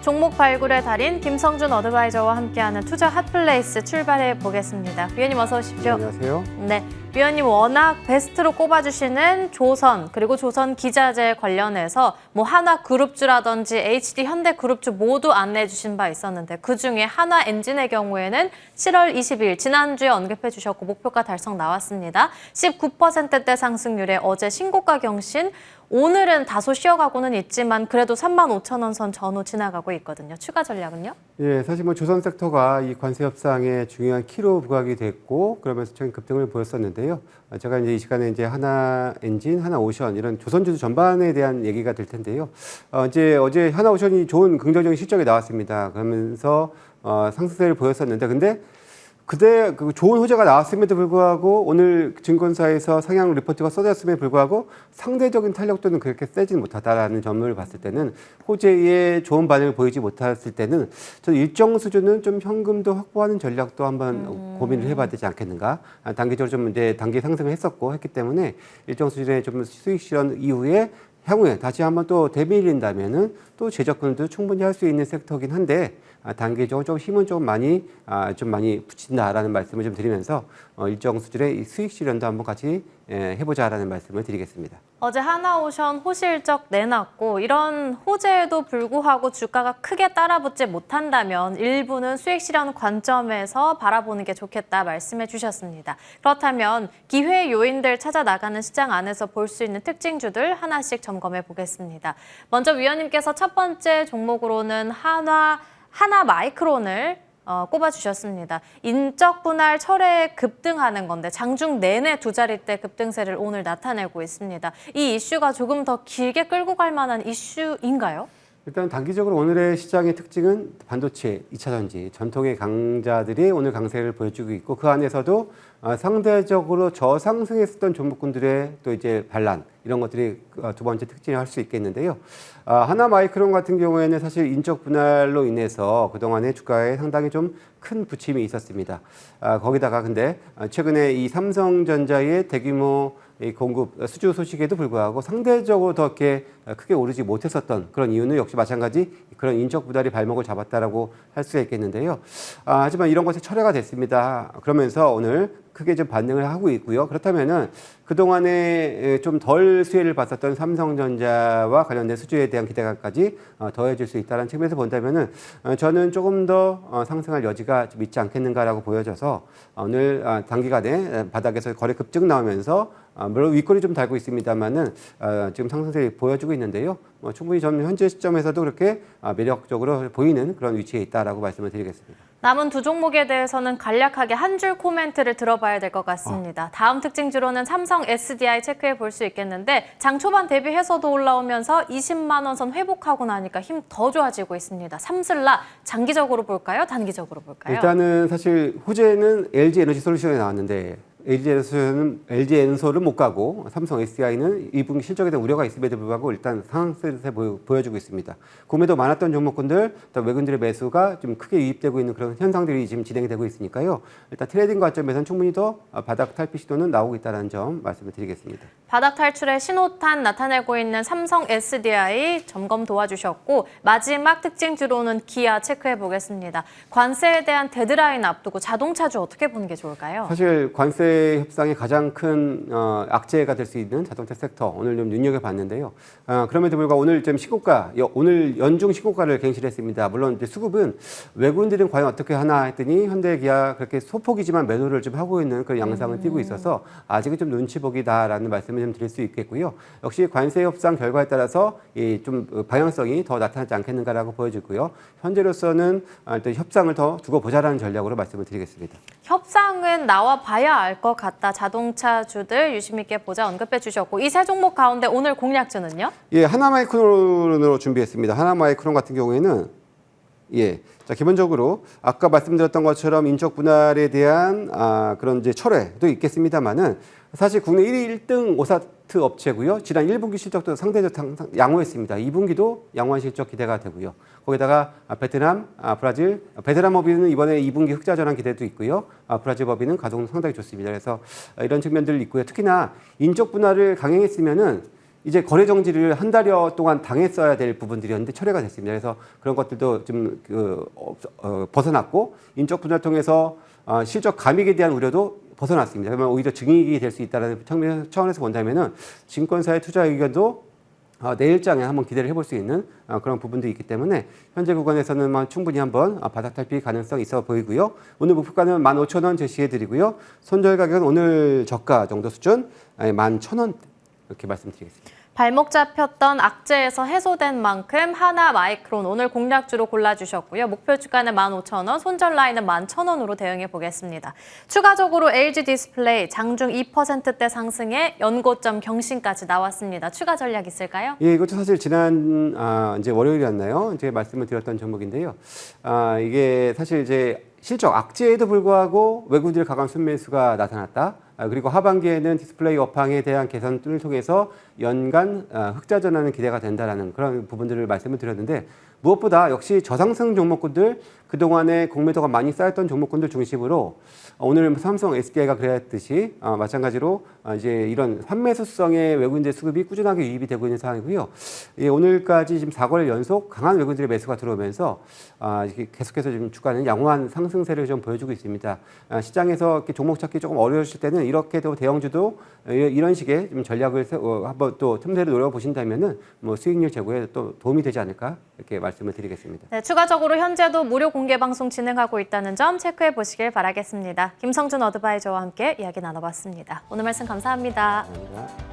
종목 발굴의 달인 김성준 어드바이저와 함께하는 투자 핫플레이스 출발해 보겠습니다. 위원님 어서 오십시오. 안녕하세요. 네, 위원님 워낙 베스트로 꼽아주시는 조선 그리고 조선 기자재 관련해서 뭐 하나그룹주라든지 HD 현대그룹주 모두 안내해 주신 바 있었는데 그중에 하나엔진의 경우에는 7월 20일 지난주에 언급해 주셨고 목표가 달성 나왔습니다. 19%대 상승률에 어제 신고가 경신, 오늘은 다소 쉬어가고는 있지만 그래도 35,000원 선 전후 지나가고 있거든요. 추가 전략은요? 예, 사실 뭐 조선 섹터가 이 관세 협상에 중요한 키로 부각이 됐고 그러면서 최근 급등을 보였었는데요. 제가 이제 이 시간에 이제 하나엔진, 하나오션 이런 조선주도 전반에 대한 얘기가 될 텐데요. 이제 어제 하나오션이 좋은 긍정적인 실적이 나왔습니다. 그러면서 상승세를 보였었는데 그때 그 좋은 호재가 나왔음에도 불구하고 오늘 증권사에서 상향 리포트가 쏟아졌음에도 불구하고 상대적인 탄력도는 그렇게 세지는 못하다라는 점을 봤을 때는 호재에 좋은 반응을 보이지 못했을 때는 저는 일정 수준은 좀 현금도 확보하는 전략도 한번 고민을 해봐야 되지 않겠는가. 단기적으로 좀 이제 단기 상승을 했기 때문에 일정 수준의 좀 수익 실현 이후에 향후에 다시 한번 또 대비된다면은 또 재접근도 충분히 할 수 있는 섹터긴 한데 단기적으로 좀 힘은 좀 많이 붙인다라는 말씀을 좀 드리면서 일정 수준의 수익 실현도 한번 같이 해보자라는 말씀을 드리겠습니다. 어제 하나오션 호실적 내놨고 이런 호재에도 불구하고 주가가 크게 따라붙지 못한다면 일부는 수익 실현 관점에서 바라보는 게 좋겠다 말씀해 주셨습니다. 그렇다면 기회 요인들 찾아 나가는 시장 안에서 볼 수 있는 특징주들 하나씩 점검해 보겠습니다. 먼저 위원님께서 첫 번째 종목으로는 하나마이크론을 꼽아주셨습니다. 인적 분할 철회에 급등하는 건데 장중 내내 두 자릿대 급등세를 오늘 나타내고 있습니다. 이 이슈가 조금 더 길게 끌고 갈 만한 이슈인가요? 일단 단기적으로 오늘의 시장의 특징은 반도체, 2차 전지, 전통의 강자들이 오늘 강세를 보여주고 있고 그 안에서도 상대적으로 저상승했었던 종목군들의 또 이제 반란 이런 것들이 두 번째 특징을 할 수 있겠는데요. 하나마이크론 같은 경우에는 사실 인적 분할로 인해서 그동안의 주가에 상당히 좀 큰 부침이 있었습니다. 거기다가 근데 최근에 이 삼성전자의 대규모 공급 수주 소식에도 불구하고 상대적으로 더 이렇게 크게 오르지 못했었던 그런 이유는 역시 마찬가지 그런 인적 분할이 발목을 잡았다라고 할 수가 있겠는데요. 하지만 이런 것이 철회가 됐습니다. 그러면서 오늘 크게 좀 반등을 하고 있고요. 그렇다면은 그동안에 좀 덜 수혜를 봤었던 삼성전자와 관련된 수주에 대한 기대감까지 더해질 수 있다는 측면에서 본다면은 저는 조금 더 상승할 여지가 좀 있지 않겠는가라고 보여져서 오늘 단기간에 바닥에서 거래 급증 나오면서 물론 윗골이 좀 달고 있습니다만은 지금 상승세를 보여주고 있는데요. 충분히 저는 현재 시점에서도 그렇게 매력적으로 보이는 그런 위치에 있다라고 말씀을 드리겠습니다. 남은 두 종목에 대해서는 간략하게 한 줄 코멘트를 들어봐야 될 것 같습니다. 다음 특징주로는 삼성 SDI 체크해 볼 수 있겠는데 장 초반 대비해서도 올라오면서 20만 원 선 회복하고 나니까 힘 더 좋아지고 있습니다. 삼슬라 장기적으로 볼까요? 단기적으로 볼까요? 일단은 사실 호재는 LG에너지솔루션에 나왔는데 LG에너지는 못 가고 삼성 SDI는 2분기 실적에 대한 우려가 있음에도 불구하고 일단 상승세 보여주고 있습니다. 구매도 많았던 종목군들, 또 외국인들의 매수가 좀 크게 유입되고 있는 그런 현상들이 지금 진행이 되고 있으니까요. 일단 트레이딩 관점에서는 충분히 더 바닥 탈피 시도는 나오고 있다는 점 말씀을 드리겠습니다. 바닥 탈출의 신호탄 나타내고 있는 삼성 SDI 점검 도와주셨고 마지막 특징주로는 기아 체크해 보겠습니다. 관세에 대한 데드라인 앞두고 자동차주 어떻게 보는 게 좋을까요? 사실 관세 협상의 가장 큰 악재가 될 수 있는 자동차 섹터 오늘 좀 눈여겨봤는데요. 그럼에도 불구하고 오늘 좀 오늘 연중 신고가를 갱신했습니다. 물론 이제 수급은 외국인들은 과연 어떻게 하나 했더니 현대, 기아 그렇게 소폭이지만 매도를 좀 하고 있는 그런 양상을 띠고 있어서 아직은 좀 눈치 보기다라는 말씀을 좀 드릴 수 있겠고요. 역시 관세 협상 결과에 따라서 좀 방향성이 더 나타나지 않겠는가라고 보여지고요. 현재로서는 또 협상을 더 두고 보자라는 전략으로 말씀을 드리겠습니다. 협상은 나와 봐야 알 것 같다. 자동차주들 유심 있게 보자 언급해 주셨고 이 세 종목 가운데 오늘 공략주는요? 예, 하나마이크론으로 준비했습니다. 하나마이크론 같은 경우에는 자, 기본적으로 아까 말씀드렸던 것처럼 인적 분할에 대한 그런 이제 철회도 있겠습니다만은 사실 국내 1등 오사트 업체고요. 지난 1분기 실적도 상대적 양호했습니다. 2분기도 양호한 실적 기대가 되고요. 거기다가 베트남, 브라질, 베트남 법인은 이번에 2분기 흑자 전환 기대도 있고요. 브라질 법인은 가동 상당히 좋습니다. 그래서 이런 측면들이 있고요. 특히나 인적 분할을 강행했으면은 이제 거래 정지를 한 달여 동안 당했어야 될 부분들이었는데 철회가 됐습니다. 그래서 그런 것들도 좀 벗어났고 인적 분할 통해서 실적 감익에 대한 우려도 벗어났습니다. 그러면 오히려 증이익이 될 수 있다는 차원에서 본다면은 증권사의 투자 의견도 내일장에 한번 기대를 해볼 수 있는 그런 부분도 있기 때문에 현재 구간에서는 충분히 한번 바닥 탈피 가능성이 있어 보이고요. 오늘 목표가는 15,000원 제시해드리고요. 손절 가격은 오늘 저가 정도 수준 11,000원 이렇게 말씀드리겠습니다. 발목 잡혔던 악재에서 해소된 만큼 하나 마이크론 오늘 공략주로 골라주셨고요. 목표 주가는 15,000원, 손절 라인은 11,000원으로 대응해 보겠습니다. 추가적으로 LG 디스플레이 장중 2%대 상승에 연고점 경신까지 나왔습니다. 추가 전략 있을까요? 예, 이것도 사실 지난 이제 월요일이었나요? 이제 말씀을 드렸던 종목인데요. 이게 사실 이제 실적 악재에도 불구하고 외국인들 강한 순매수가 나타났다. 그리고 하반기에는 디스플레이 업황에 대한 개선을 통해서 연간 흑자 전환은 기대가 된다라는 그런 부분들을 말씀을 드렸는데 무엇보다 역시 저상승 종목군들 그동안에 공매도가 많이 쌓였던 종목군들 중심으로 오늘 삼성, SDI가 그랬듯이 마찬가지로 이제 이런 환매수성의 외국인들 수급이 꾸준하게 유입이 되고 있는 상황이고요. 예, 오늘까지 지금 4거래일 연속 강한 외국인들의 매수가 들어오면서 계속해서 지금 주가는 양호한 상승세를 좀 보여주고 있습니다. 시장에서 이렇게 종목 찾기 조금 어려우실 때는 이렇게도 대형주도 이런 식의 좀 전략을 한번 또 틈새를 노려보신다면은 뭐 수익률 제고에 또 도움이 되지 않을까 이렇게 말씀을 드리겠습니다. 네, 추가적으로 현재도 무료 공개 방송 진행하고 있다는 점 체크해 보시길 바라겠습니다. 김성준 어드바이저와 함께 이야기 나눠봤습니다. 오늘 말씀 감사합니다. 감사합니다.